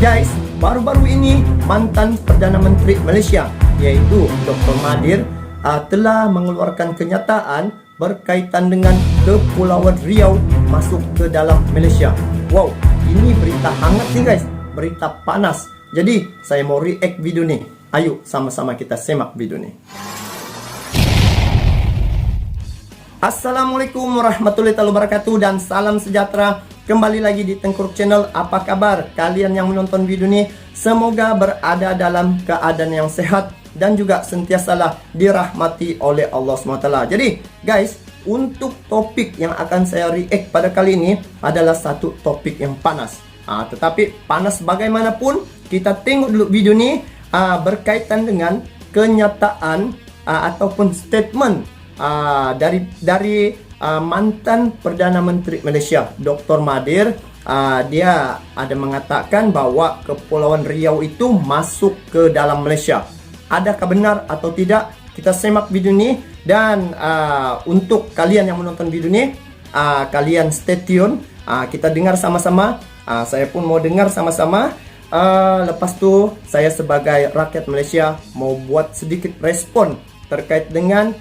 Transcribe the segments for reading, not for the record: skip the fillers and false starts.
Guys, baru-baru ini mantan Perdana Menteri Malaysia yaitu Dr. Mahathir telah mengeluarkan kenyataan berkaitan dengan Kepulauan Riau masuk ke dalam Malaysia. Wow, ini berita hangat nih guys, berita panas. Jadi saya mau react video nih. Ayo sama-sama kita semak video nih. Assalamualaikum warahmatullahi wabarakatuh dan salam sejahtera. Kembali lagi di Tengkuruk Channel. Apa kabar kalian yang menonton video ini? Semoga berada dalam keadaan yang sehat dan juga sentiasalah dirahmati oleh Allah SWT. Jadi guys, untuk topik yang akan saya react pada kali ini adalah satu topik yang panas. Tetapi panas bagaimanapun, kita tengok dulu video ini berkaitan dengan kenyataan ataupun statement dari mantan Perdana Menteri Malaysia Dr. Mahathir. Dia ada mengatakan bahwa Kepulauan Riau itu masuk ke dalam Malaysia. Adakah benar atau tidak? Kita semak video ini. Dan untuk kalian yang menonton video ini, kalian stay tune. Kita dengar sama-sama. Saya pun mau dengar sama-sama. Lepas tu saya sebagai rakyat Malaysia mau buat sedikit respon terkait dengan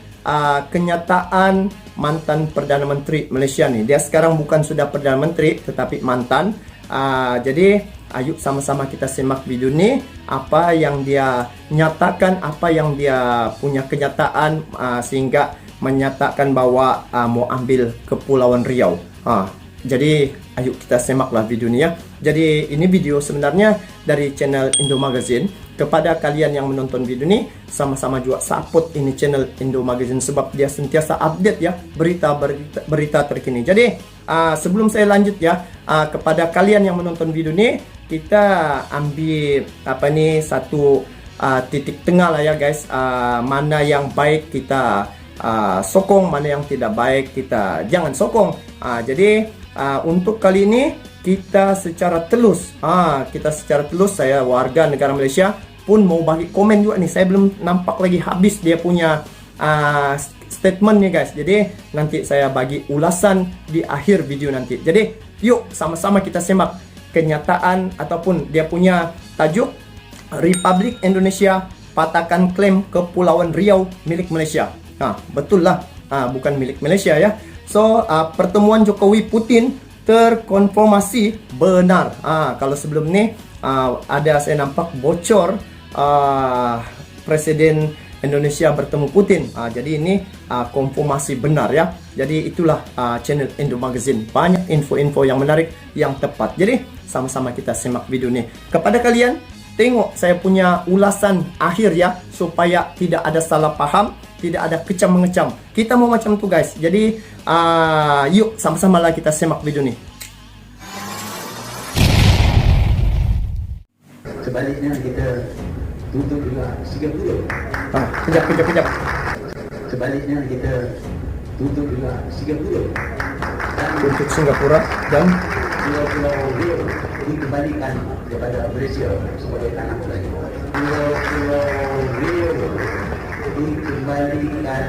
kenyataan mantan Perdana Menteri Malaysia nih. Dia sekarang bukan sudah Perdana Menteri tetapi mantan. Jadi ayo sama-sama kita simak video ini, apa yang dia nyatakan, apa yang dia punya kenyataan sehingga menyatakan bahwa mau ambil Kepulauan Riau. Jadi ayo kita semaklah video ini ya. Jadi ini video sebenarnya dari channel Indo Magazine. Kepada kalian yang menonton video ini, sama-sama juga support ini channel Indo Magazine sebab dia sentiasa update ya berita terkini. Jadi sebelum saya lanjut ya, kepada kalian yang menonton video ini, kita ambil satu titik tengah lah ya guys. Mana yang baik kita sokong, mana yang tidak baik kita jangan sokong. Jadi untuk kali ini kita secara telus, saya warga negara Malaysia pun mau bagi komen juga nih. Saya belum nampak lagi habis dia punya statement nih guys. Jadi nanti saya bagi ulasan di akhir video nanti. Jadi yuk sama-sama kita semak kenyataan ataupun dia punya tajuk Republik Indonesia patahkan klaim Kepulauan Riau milik Malaysia. Betul lah, bukan milik Malaysia ya. So pertemuan Jokowi Putin terkonfirmasi benar. Kalau sebelum ni ada saya nampak bocor Presiden Indonesia bertemu Putin. Jadi ini konfirmasi benar ya. Jadi itulah channel Indo Magazine, banyak info-info yang menarik, yang tepat. Jadi sama-sama kita simak video ini. Kepada kalian, tengok saya punya ulasan akhir ya, supaya tidak ada salah paham, tidak ada kecam-mengecam. Kita mau macam tu guys. Jadi yuk sama-sama lah kita simak video ini. Sebaliknya kita tutup juga Singapura. Kejap. Sebaliknya kita tutup juga Singapura. Untuk Singapura dan Pulau Riau dikembalikan kepada Malaysia sebagai tanah Melayu. Pulau Riau dikembalikan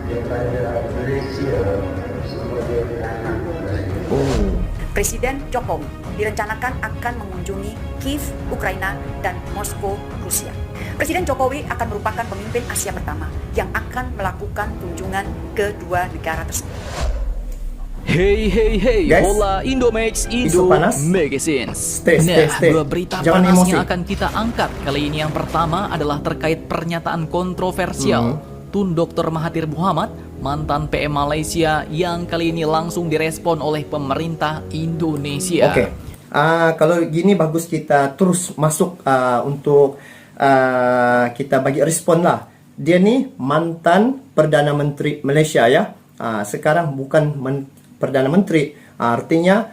kepada Malaysia sebagai tanah Melayu. Presiden Jokowi direncanakan akan mengunjungi Kiev, Ukraina, dan Moskow, Rusia. Presiden Jokowi akan merupakan pemimpin Asia pertama yang akan melakukan kunjungan ke dua negara tersebut. Hey, guys, Hola Indomax Indo Magazine. Stay. Dua berita Jangan panas emosi. yang akan kita angkat kali ini. Yang pertama adalah terkait pernyataan kontroversial Tun Dr. Mahathir Mohamad, mantan PM Malaysia, yang kali ini langsung direspon oleh pemerintah Indonesia. Oke. Kalau gini bagus kita terus masuk untuk kita bagi respon lah. Dia nih mantan Perdana Menteri Malaysia ya. Sekarang bukan Perdana Menteri. Artinya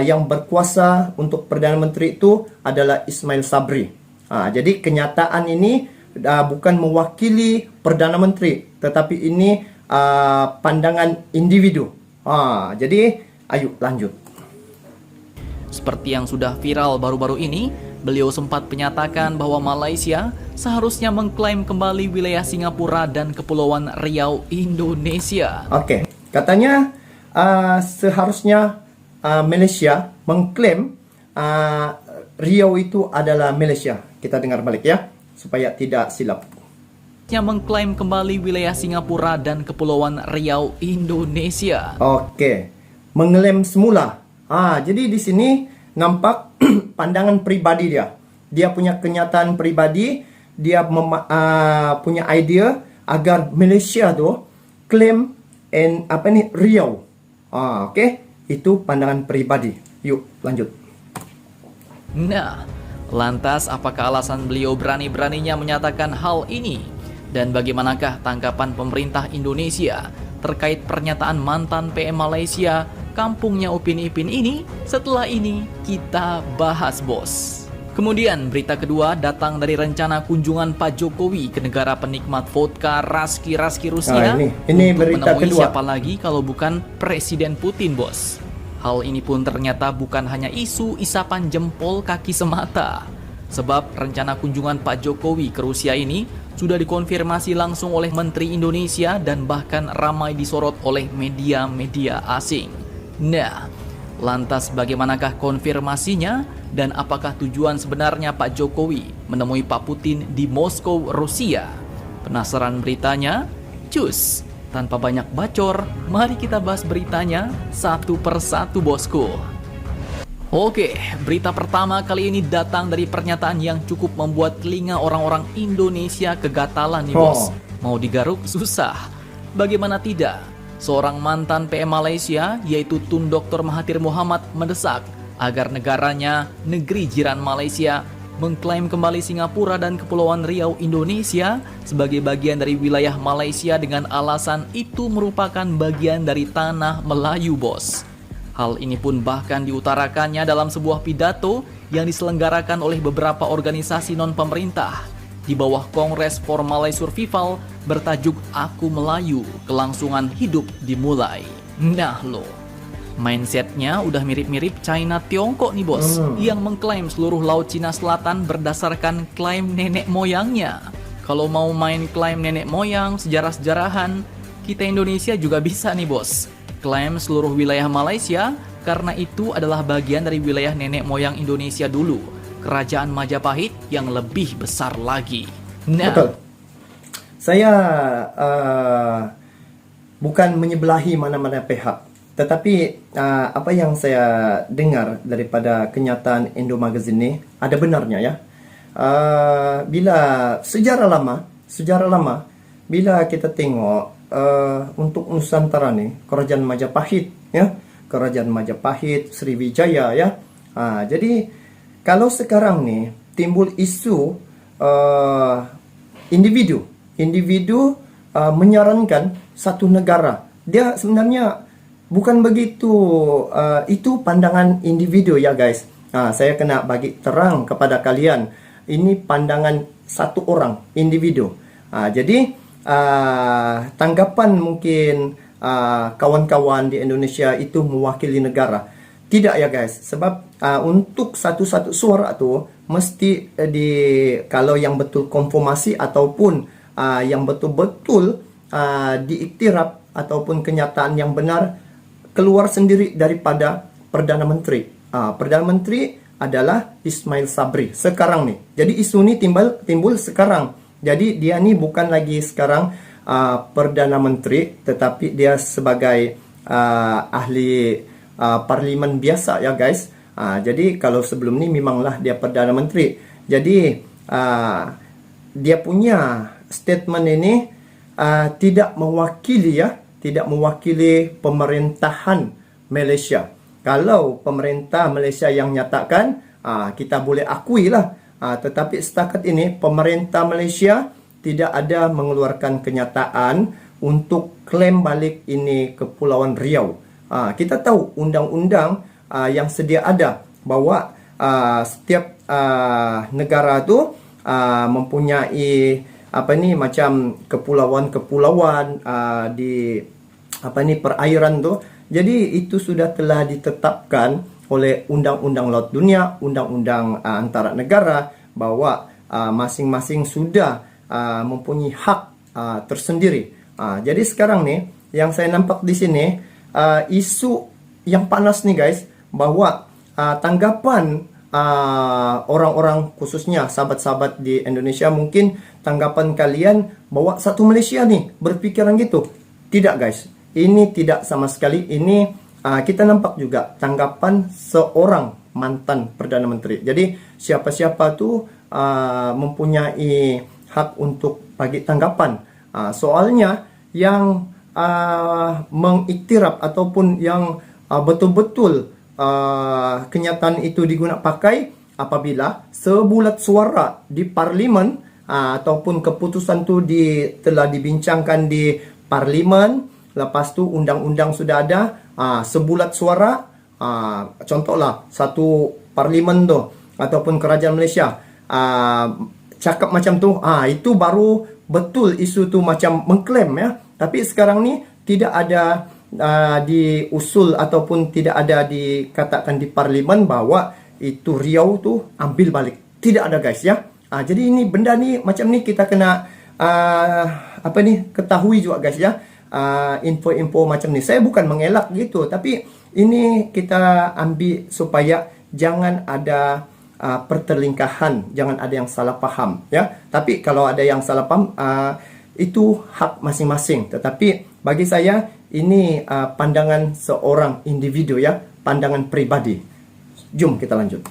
yang berkuasa untuk Perdana Menteri itu adalah Ismail Sabri. Jadi kenyataan ini bukan mewakili Perdana Menteri, tetapi ini pandangan individu. Jadi ayo lanjut. Seperti yang sudah viral baru-baru ini, beliau sempat menyatakan bahwa Malaysia seharusnya mengklaim kembali wilayah Singapura dan Kepulauan Riau Indonesia. Oke, katanya seharusnya Malaysia mengklaim Riau itu adalah Malaysia. Kita dengar balik ya, supaya tidak silap. yang mengklaim kembali wilayah Singapura dan Kepulauan Riau, Indonesia. Oke, mengeklaim semula. Jadi di sini nampak pandangan pribadi dia. Dia punya kenyataan pribadi, dia punya idea agar Malaysia tu claim Riau. Oke, itu pandangan pribadi. Yuk, lanjut. Nah, lantas apakah alasan beliau berani-beraninya menyatakan hal ini? Dan bagaimanakah tanggapan pemerintah Indonesia terkait pernyataan mantan PM Malaysia, kampungnya Upin Ipin ini? Setelah ini kita bahas, bos. Kemudian berita kedua datang dari rencana kunjungan Pak Jokowi ke negara penikmat vodka Raski Rusia. Ini untuk berita menemui kedua. siapa lagi kalau bukan Presiden Putin, bos. Hal ini pun ternyata bukan hanya isu isapan jempol kaki semata. Sebab rencana kunjungan Pak Jokowi ke Rusia ini sudah dikonfirmasi langsung oleh Menteri Indonesia dan bahkan ramai disorot oleh media-media asing. Nah, lantas bagaimanakah konfirmasinya dan apakah tujuan sebenarnya Pak Jokowi menemui Pak Putin di Moskow, Rusia? Penasaran beritanya? Cus! Tanpa banyak bacor, mari kita bahas beritanya satu persatu, bosku. Oke, berita pertama kali ini datang dari pernyataan yang cukup membuat telinga orang-orang Indonesia kegatalan nih, bos. Mau digaruk susah. Bagaimana tidak? Seorang mantan PM Malaysia yaitu Tun Dr. Mahathir Mohamad mendesak agar negaranya, negeri jiran Malaysia, mengklaim kembali Singapura dan Kepulauan Riau, Indonesia sebagai bagian dari wilayah Malaysia dengan alasan itu merupakan bagian dari tanah Melayu, bos. Hal ini pun bahkan diutarakannya dalam sebuah pidato yang diselenggarakan oleh beberapa organisasi non-pemerintah di bawah Kongres for Malay Survival bertajuk Aku Melayu, Kelangsungan Hidup Dimulai. Nah lo, mindsetnya udah mirip-mirip China Tiongkok nih, bos, yang mengklaim seluruh Laut Cina Selatan berdasarkan klaim nenek moyangnya. Kalau mau main klaim nenek moyang, sejarah-sejarahan, kita Indonesia juga bisa nih, bos. Klaim seluruh wilayah Malaysia karena itu adalah bagian dari wilayah nenek moyang Indonesia dulu, Kerajaan Majapahit yang lebih besar lagi. Nah, betul. Saya bukan menyebelahi mana-mana pihak, tetapi apa yang saya dengar daripada kenyataan Indo Magazine ini ada benarnya ya. Bila sejarah lama, bila kita tengok untuk Nusantara nih, Kerajaan Majapahit ya, Kerajaan Majapahit, Sriwijaya ya. Jadi kalau sekarang nih timbul isu individu menyarankan satu negara, dia sebenarnya bukan begitu. Itu pandangan individu ya guys. Saya kena bagi terang kepada kalian, ini pandangan satu orang individu. Jadi tanggapan mungkin kawan-kawan di Indonesia itu mewakili negara. Tidak ya guys, sebab untuk satu-satu suara tu mesti kalau yang betul konfirmasi ataupun yang betul-betul diiktiraf ataupun kenyataan yang benar keluar sendiri daripada Perdana Menteri. Perdana Menteri adalah Ismail Sabri sekarang nih. Jadi isu ini timbul sekarang. Jadi dia ni bukan lagi sekarang Perdana Menteri, tetapi dia sebagai ahli parlimen biasa ya guys. Jadi kalau sebelum ni memanglah dia Perdana Menteri. Jadi dia punya statement ini tidak mewakili pemerintahan Malaysia. Kalau pemerintah Malaysia yang nyatakan, kita boleh akui lah. Tetapi setakat ini pemerintah Malaysia tidak ada mengeluarkan kenyataan untuk klaim balik ini Kepulauan Riau. Kita tahu undang-undang yang sedia ada bahwa setiap negara tu mempunyai macam kepulauan-kepulauan di perairan tu. Jadi itu sudah telah ditetapkan oleh Undang-Undang Laut Dunia, Undang-Undang Antara Negara, bahwa masing-masing sudah mempunyai hak tersendiri. Jadi sekarang nih yang saya nampak di sini isu yang panas nih guys, bahwa tanggapan orang-orang khususnya sahabat-sahabat di Indonesia, mungkin tanggapan kalian bahwa satu Malaysia nih berpikiran gitu. Tidak guys, ini tidak sama sekali. Ini kita nampak juga tanggapan seorang mantan Perdana Menteri. Jadi siapa-siapa tuh mempunyai hak untuk bagi tanggapan. Soalnya yang mengiktiraf ataupun yang betul-betul kenyataan itu digunakan pakai apabila sebulat suara di parlimen ataupun keputusan tu telah dibincangkan di parlimen, lepas tu undang-undang sudah ada, sebulat suara, contohlah satu parlimen tu ataupun kerajaan Malaysia cakap macam tu, itu baru betul isu tu macam mengklaim ya. Tapi sekarang ni tidak ada diusul ataupun tidak ada dikatakan di parlimen bahwa itu Riau tu ambil balik. Tidak ada guys ya. Jadi ini benda ni macam ni kita kena ketahui juga guys ya. Info-info macam ni. Saya bukan mengelak gitu, tapi ini kita ambil supaya jangan ada pertelingkahan, jangan ada yang salah paham ya. Tapi kalau ada yang salah paham, itu hak masing-masing. Tetapi bagi saya ini pandangan seorang individu ya, pandangan pribadi. Jom kita lanjut.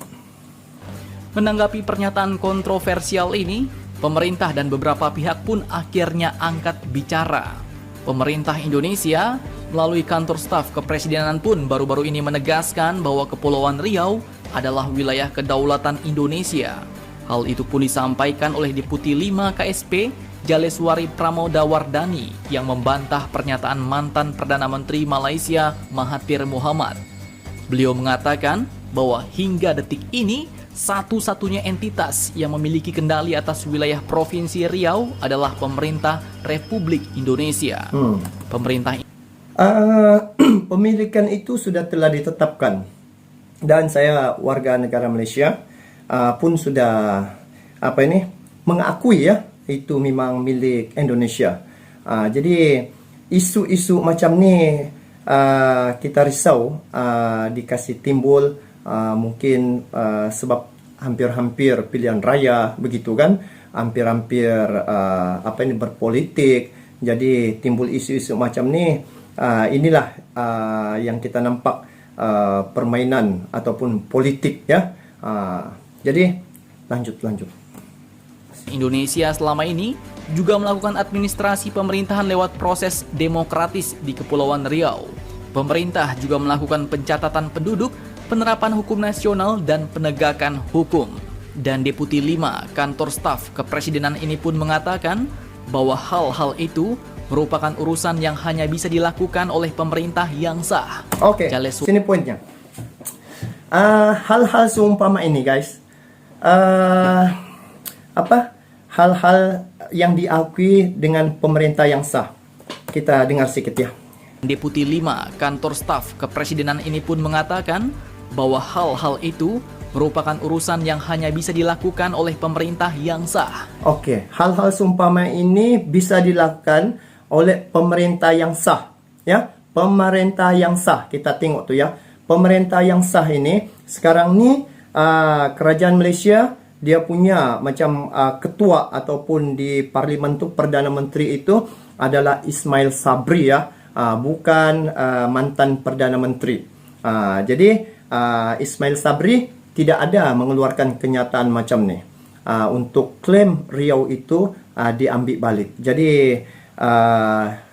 Menanggapi pernyataan kontroversial ini, pemerintah dan beberapa pihak pun akhirnya angkat bicara. Pemerintah Indonesia melalui kantor staf kepresidenan pun baru-baru ini menegaskan bahwa Kepulauan Riau adalah wilayah kedaulatan Indonesia. Hal itu pun disampaikan oleh Deputi 5 KSP Jaleswari Pramodawardhani yang membantah pernyataan mantan Perdana Menteri Malaysia Mahathir Mohamad. Beliau mengatakan bahwa hingga detik ini satu-satunya entitas yang memiliki kendali atas wilayah Provinsi Riau adalah pemerintah Republik Indonesia. Pemerintah pemilikan itu telah ditetapkan, dan saya warga negara Malaysia pun sudah mengakui ya itu memang milik Indonesia. Jadi isu-isu macam ni kita risau dikasih timbul mungkin sebab hampir-hampir pilihan raya begitu kan, hampir-hampir berpolitik. Jadi timbul isu-isu macam ni. Inilah yang kita nampak permainan ataupun politik ya. Jadi lanjut. Indonesia selama ini juga melakukan administrasi pemerintahan lewat proses demokratis di Kepulauan Riau. Pemerintah juga melakukan pencatatan penduduk, penerapan hukum nasional, dan penegakan hukum. Dan Deputi 5 kantor staf kepresidenan ini pun mengatakan bahwa hal-hal itu merupakan urusan yang hanya bisa dilakukan oleh pemerintah yang sah. Oke, sini poinnya. Hal-hal seumpama ini guys, hal-hal yang diakui dengan pemerintah yang sah. Kita dengar sedikit ya. Deputi 5 kantor staf kepresidenan ini pun mengatakan bahwa hal-hal itu merupakan urusan yang hanya bisa dilakukan oleh pemerintah yang sah. Oke, hal-hal seumpama ini bisa dilakukan oleh pemerintah yang sah. Ya, pemerintah yang sah. Kita tengok tuh ya. Pemerintah yang sah ini sekarang ni kerajaan Malaysia dia punya macam ketua ataupun di parlimen tu Perdana Menteri itu adalah Ismail Sabri ya, bukan mantan Perdana Menteri. Jadi Ismail Sabri tidak ada mengeluarkan kenyataan macam ni untuk klaim Riau itu diambil balik. Jadi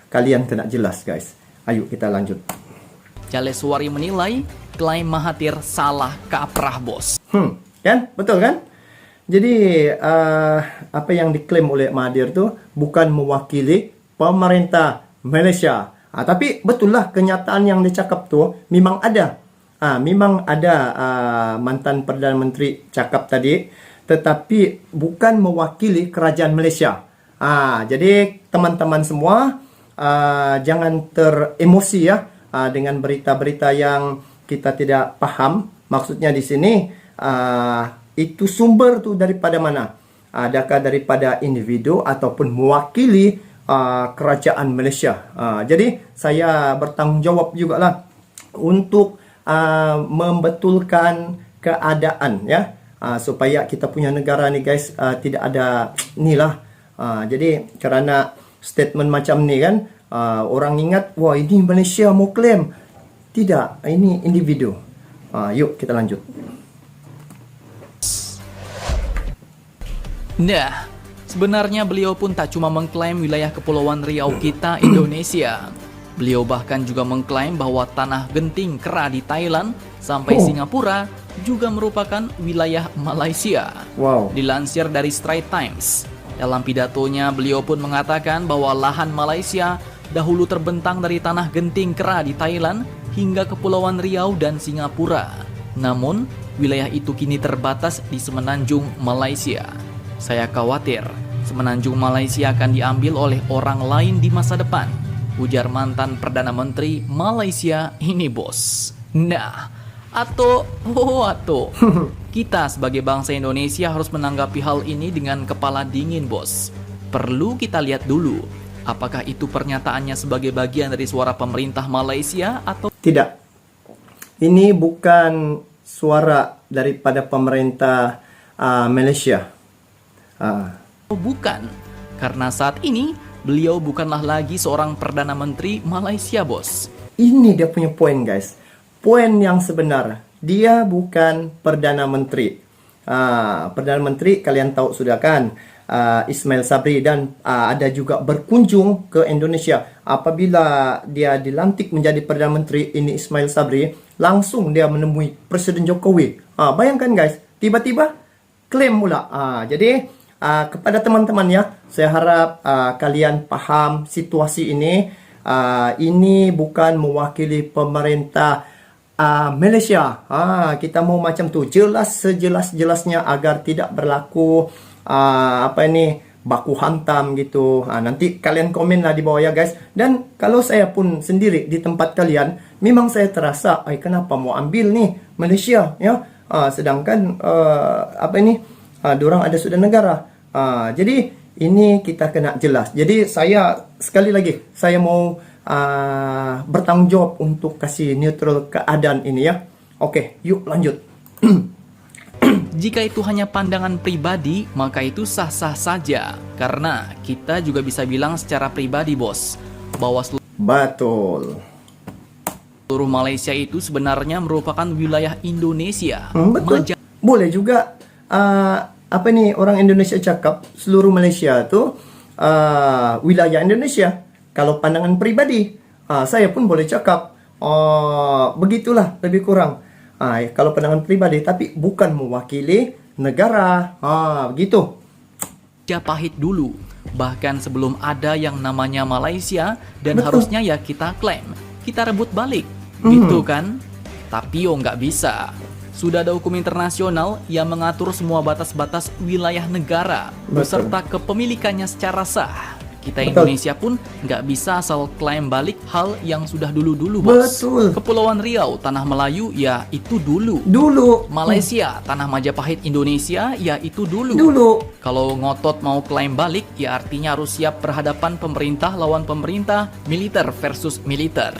kalian kena jelas guys. Ayo kita lanjut. Jaleswari menilai klaim Mahathir salah kaprah bos. Kan? Betul kan? Jadi apa yang diklaim oleh Mahathir tu bukan mewakili pemerintah Malaysia. Tapi betul lah kenyataan yang dicakap tu memang ada. Memang ada mantan Perdana Menteri cakap tadi, tetapi bukan mewakili kerajaan Malaysia. Jadi teman-teman semua jangan teremosi ya dengan berita-berita yang kita tidak paham. Maksudnya di sini itu sumber tu daripada mana? Adakah daripada individu ataupun mewakili kerajaan Malaysia? Jadi saya bertanggungjawab jugalah untuk membetulkan keadaan ya, supaya kita punya negara ni guys tidak ada ni lah. Jadi kerana statement macam ni kan, orang ingat wah ini Malaysia mau klaim. Tidak, ini individu. Yuk kita lanjut. Nah, sebenarnya beliau pun tak cuma mengklaim wilayah Kepulauan Riau kita Indonesia. Beliau bahkan juga mengklaim bahwa tanah genting kera di Thailand sampai Singapura juga merupakan wilayah Malaysia. Wow. Dilansir dari Straits Times, dalam pidatonya beliau pun mengatakan bahwa lahan Malaysia dahulu terbentang dari tanah genting kera di Thailand hingga Kepulauan Riau dan Singapura. Namun, wilayah itu kini terbatas di semenanjung Malaysia. Saya khawatir semenanjung Malaysia akan diambil oleh orang lain di masa depan, ujar mantan Perdana Menteri Malaysia ini, bos. Nah, atau kita sebagai bangsa Indonesia harus menanggapi hal ini dengan kepala dingin, bos. Perlu kita lihat dulu, apakah itu pernyataannya sebagai bagian dari suara pemerintah Malaysia atau Tidak. Ini bukan suara daripada pemerintah Malaysia. bukan. Karena saat ini beliau bukanlah lagi seorang Perdana Menteri Malaysia, bos. Ini dia punya poin guys. Poin yang sebenar. Dia bukan Perdana Menteri. Perdana Menteri kalian tahu sudah kan, Ismail Sabri, dan ada juga berkunjung ke Indonesia. Apabila dia dilantik menjadi Perdana Menteri ini Ismail Sabri, langsung dia menemui Presiden Jokowi. Bayangkan guys, tiba-tiba klaim pula. Jadi kepada teman-teman ya, saya harap kalian paham situasi ini. Ini bukan mewakili pemerintah Malaysia. Kita mau macam tu, jelas sejelas-jelasnya agar tidak berlaku baku hantam gitu. Nanti kalian komen lah di bawah ya guys. Dan kalau saya pun sendiri di tempat kalian, memang saya terasa, kenapa mau ambil nih Malaysia ya? Sedangkan dorang ada sudah negara. Jadi ini kita kena jelas. Jadi saya sekali lagi saya mau bertanggung jawab untuk kasih neutral keadaan ini ya. Oke, yuk lanjut. Jika itu hanya pandangan pribadi, maka itu sah-sah saja. Karena kita juga bisa bilang secara pribadi, bos, bahwa Betul. seluruh Malaysia itu sebenarnya merupakan wilayah Indonesia. Betul. Boleh juga orang Indonesia cakap seluruh Malaysia itu wilayah Indonesia. Kalau pandangan pribadi, saya pun boleh cakap begitulah lebih kurang. Kalau pandangan pribadi, tapi bukan mewakili negara. Begitu. Majapahit dulu, bahkan sebelum ada yang namanya Malaysia, dan harusnya ya kita klaim, kita rebut balik, gitu kan? Tapi nggak bisa. Sudah ada hukum internasional yang mengatur semua batas-batas wilayah negara beserta kepemilikannya secara sah. Kita Indonesia pun nggak bisa asal klaim balik hal yang sudah dulu-dulu, bos. Betul. Kepulauan Riau, Tanah Melayu, ya itu dulu. Malaysia, Tanah Majapahit Indonesia, ya itu dulu. Kalau ngotot mau klaim balik, ya artinya harus siap berhadapan pemerintah lawan pemerintah, militer versus militer.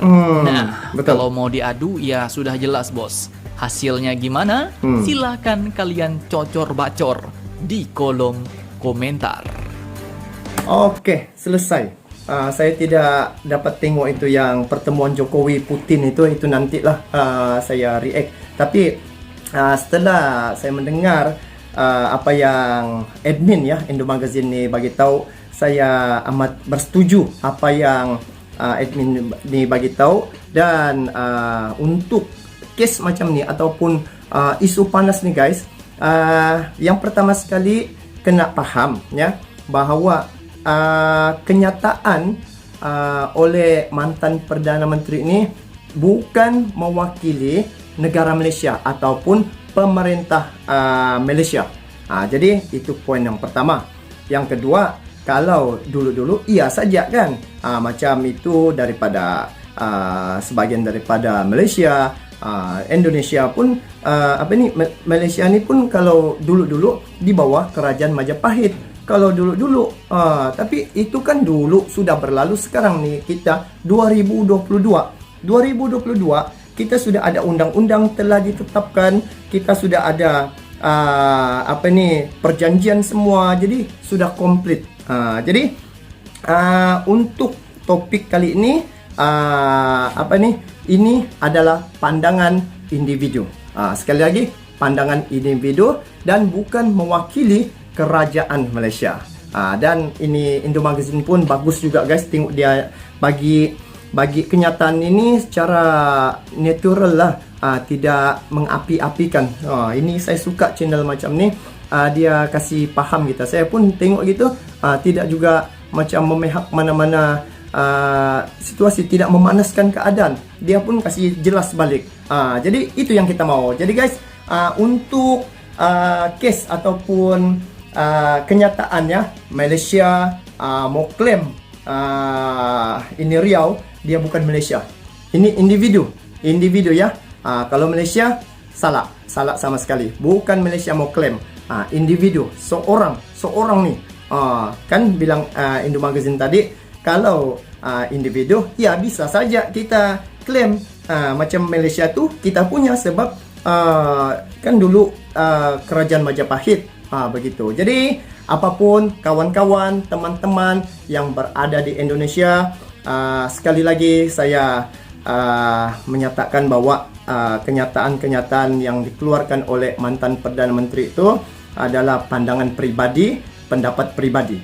Kalau mau diadu, ya sudah jelas, bos. Hasilnya gimana? Silakan kalian cocor-bacor di kolom komentar. Oke, selesai. Saya tidak dapat tengok itu yang pertemuan Jokowi Putin itu nantilah saya react. Tapi setelah saya mendengar apa yang admin ya Indo Magazine ni bagi tahu, saya amat bersetuju apa yang admin ni bagi tahu. Dan untuk kes macam ni ataupun isu panas ni guys, yang pertama sekali kena paham ya bahawa kenyataan oleh mantan Perdana Menteri ini bukan mewakili negara Malaysia ataupun pemerintah Malaysia. Jadi itu poin yang pertama. Yang kedua, kalau dulu-dulu iya saja kan, macam itu daripada sebagian daripada Malaysia, Indonesia pun Malaysia ni pun kalau dulu-dulu di bawah kerajaan Majapahit. Kalau dulu-dulu, tapi itu kan dulu sudah berlalu. Sekarang nih kita 2022 kita sudah ada undang-undang telah ditetapkan, kita sudah ada perjanjian semua, jadi sudah komplit. Jadi untuk topik kali ini ini adalah pandangan individu. Sekali lagi, pandangan individu dan bukan mewakili kerajaan Malaysia. Dan ini Indo Magazine pun bagus juga guys, tengok dia bagi kenyataan ini secara natural lah, tidak mengapi-apikan. Ini saya suka channel macam ni, dia kasih faham kita. Saya pun tengok gitu, tidak juga macam memihak mana-mana situasi, tidak memanaskan keadaan. Dia pun kasih jelas balik. Jadi itu yang kita mau. Jadi guys, untuk kes ataupun kenyataannya Malaysia mau klaim ini Riau, dia bukan Malaysia. Ini individu ya. Kalau Malaysia salah sama sekali. Bukan Malaysia mau klaim. Individu, seorang nih. Kan bilang Indo Magazine tadi, kalau individu ya bisa saja kita klaim macam Malaysia tu kita punya, sebab kan dulu kerajaan Majapahit begitu. Jadi apapun kawan-kawan, teman-teman yang berada di Indonesia, sekali lagi saya menyatakan bahwa kenyataan-kenyataan yang dikeluarkan oleh mantan Perdana Menteri itu adalah pandangan pribadi, pendapat pribadi,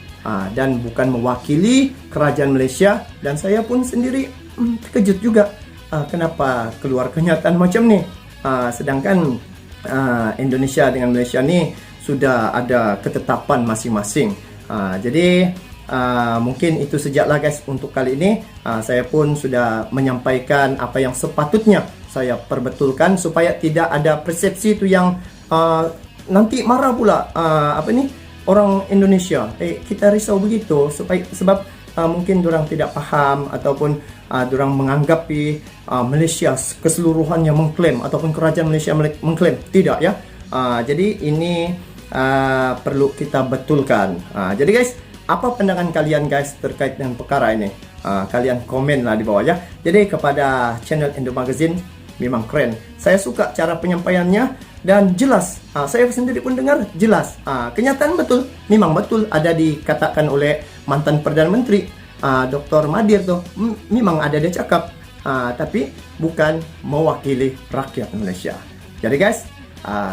dan bukan mewakili kerajaan Malaysia. Dan saya pun sendiri terkejut juga kenapa keluar kenyataan macam ni, sedangkan Indonesia dengan Malaysia ni sudah ada ketetapan masing-masing. Jadi mungkin itu sejaklah guys untuk kali ini. Saya pun sudah menyampaikan apa yang sepatutnya saya perbetulkan, supaya tidak ada persepsi itu yang nanti marah pula orang Indonesia. Kita risau begitu, sebab mungkin dorang tidak paham ataupun dorang menganggapi Malaysia keseluruhannya mengklaim ataupun kerajaan Malaysia mengklaim. Tidak ya. Jadi ini perlu kita betulkan. Jadi guys, apa pandangan kalian guys terkait dengan perkara ini? Kalian komen lah di bawah ya. Jadi kepada channel Indo Magazine memang keren. Saya suka cara penyampaiannya dan jelas. Saya sendiri pun dengar jelas. Kenyataan betul, memang betul ada dikatakan oleh mantan Perdana Menteri Dr. Mahathir tu. Memang ada dia cakap, tapi bukan mewakili rakyat Malaysia. Jadi guys,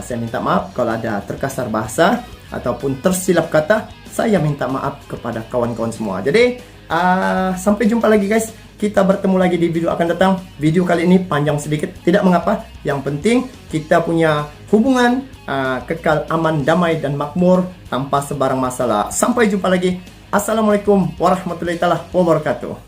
saya minta maaf kalau ada terkasar bahasa ataupun tersilap kata. Saya minta maaf kepada kawan-kawan semua. Jadi sampai jumpa lagi guys. Kita bertemu lagi di video akan datang. Video kali ini panjang sedikit, tidak mengapa. Yang penting kita punya hubungan kekal aman, damai dan makmur tanpa sebarang masalah. Sampai jumpa lagi. Assalamualaikum warahmatullahi wabarakatuh.